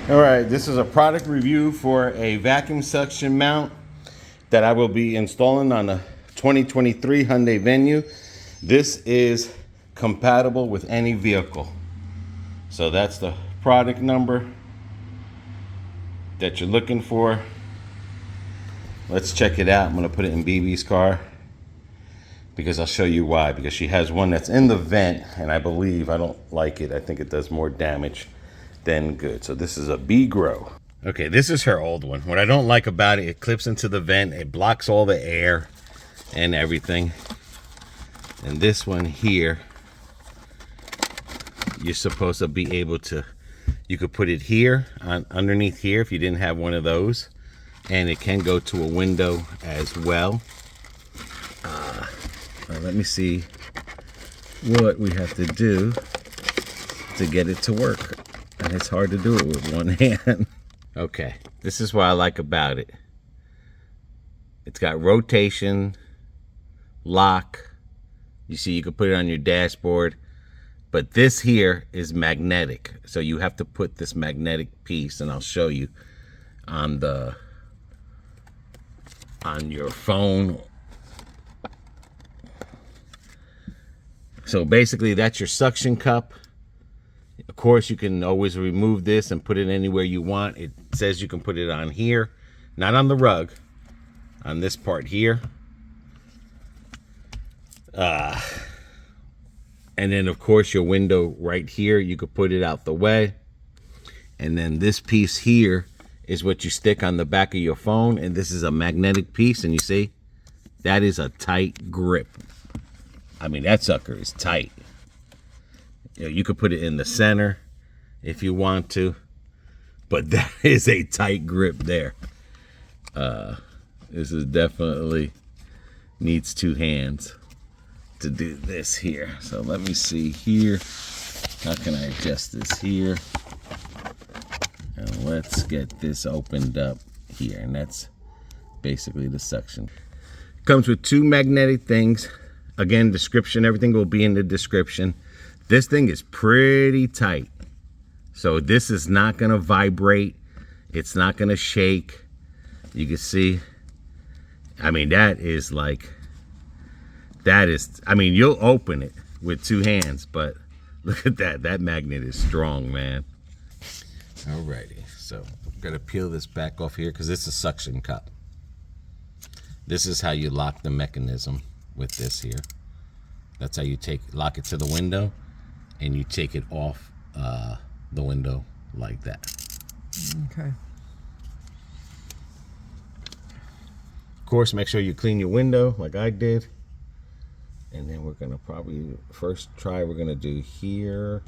All right, this is a product review for a vacuum suction mount that I will be installing on a 2023 Hyundai Venue. This is compatible with any vehicle. So that's the product number that you're looking for. Let's check it out. I'm gonna put it in BB's car because I'll show you why. Because she has one that's in the vent and I don't like it. I think it does more damage than good. So this is a BEEGROW. Okay, this is her old one. What I don't like about it, it clips into the vent. It blocks all the air and everything. And this one here, you're supposed to be able to, you could put it here, underneath here if you didn't have one of those. And it can go to a window as well. Let me see what we have to do to get it to work. And it's hard to do it with one hand. Okay, this is what I like about it. It's got rotation, lock. You see, you can put it on your dashboard. But this here is magnetic. So you have to put this magnetic piece, and I'll show you on your phone. So basically that's your suction cup. Of course, you can always remove this and put it anywhere you want. It says you can put it on here, not on the rug, on this part here. And then of course your window right here, you could put it out the way. And then this piece here is what you stick on the back of your phone. And this is a magnetic piece. And you see, that is a tight grip. I mean, that sucker is tight. You know, you could put it in the center if you want to, but that is a tight grip there. This is definitely needs two hands to do this here. So let me see here. How can I adjust this here? And let's get this opened up here. And that's basically the suction. Comes with two magnetic things. Again, description, everything will be in the description. This thing is pretty tight. So this is not gonna vibrate. It's not gonna shake. You can see, I mean, I mean, you'll open it with two hands, but look at that. That magnet is strong, man. Alrighty, so I'm gonna peel this back off here because it's a suction cup. This is how you lock the mechanism with this here. That's how you lock it to the window, and you take it off the window like that. Okay. Of course, make sure you clean your window like I did. And then we're gonna probably, first try we're gonna do here.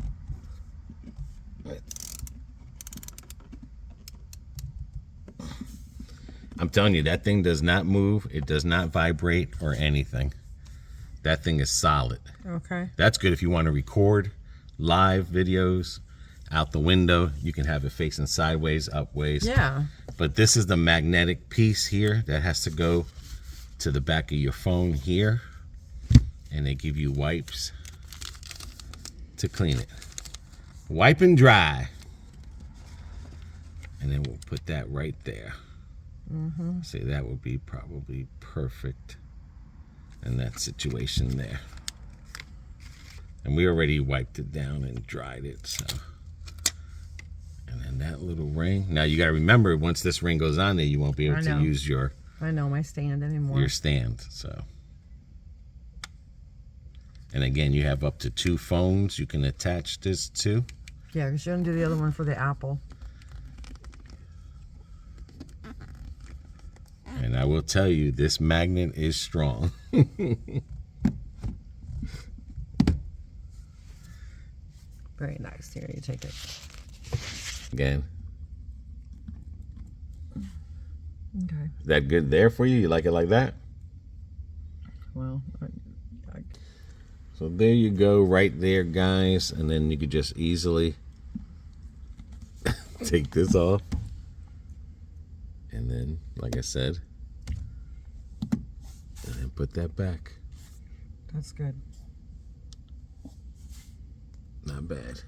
I'm telling you, that thing does not move. It does not vibrate or anything. That thing is solid. Okay. That's good if you want to record live videos out the window. You can have it facing sideways, upways. Yeah. But this is the magnetic piece here that has to go to the back of your phone here. And they give you wipes to clean it. Wipe and dry. And then we'll put that right there. Mm-hmm. Say that would be probably perfect in that situation there. And we already wiped it down and dried it, so. And then that little ring. Now you gotta remember, once this ring goes on there, you won't be able to use your my stand anymore. Your stand, so. And again, you have up to 2 phones you can attach this to. Yeah, because you're gonna do the other one for the Apple. And I will tell you, this magnet is strong. Very nice. Here, you take it. Again. Okay. Is that good there for you? You like it like that? Well, so there you go, right there, guys. And then you could just easily take this off. And then, like I said, and then put that back. That's good. Not bad.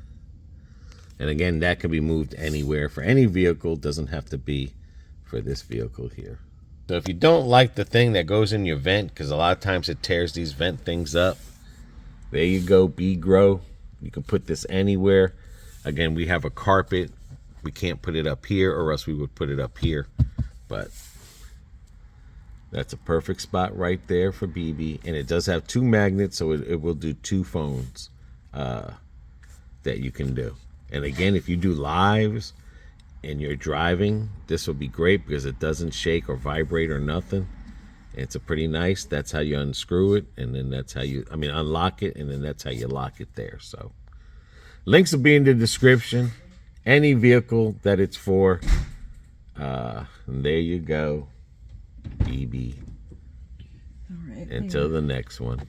And again, that can be moved anywhere for any vehicle. Doesn't have to be for this vehicle here. So if you don't like the thing that goes in your vent, because a lot of times it tears these vent things up, there you go, BEEGROW. You can put this anywhere. Again, we have a carpet. We can't put it up here, or else we would put it up here. But that's a perfect spot right there for BB. And it does have 2 magnets, so it will do 2 phones that you can do. And again, if you do lives and you're driving, this will be great because it doesn't shake or vibrate or nothing. It's a pretty nice. That's how you unscrew it, and then that's how you, unlock it, and then that's how you lock it there. So links will be in the description. Any vehicle that it's for. And there you go, BB. All right. Until the next one.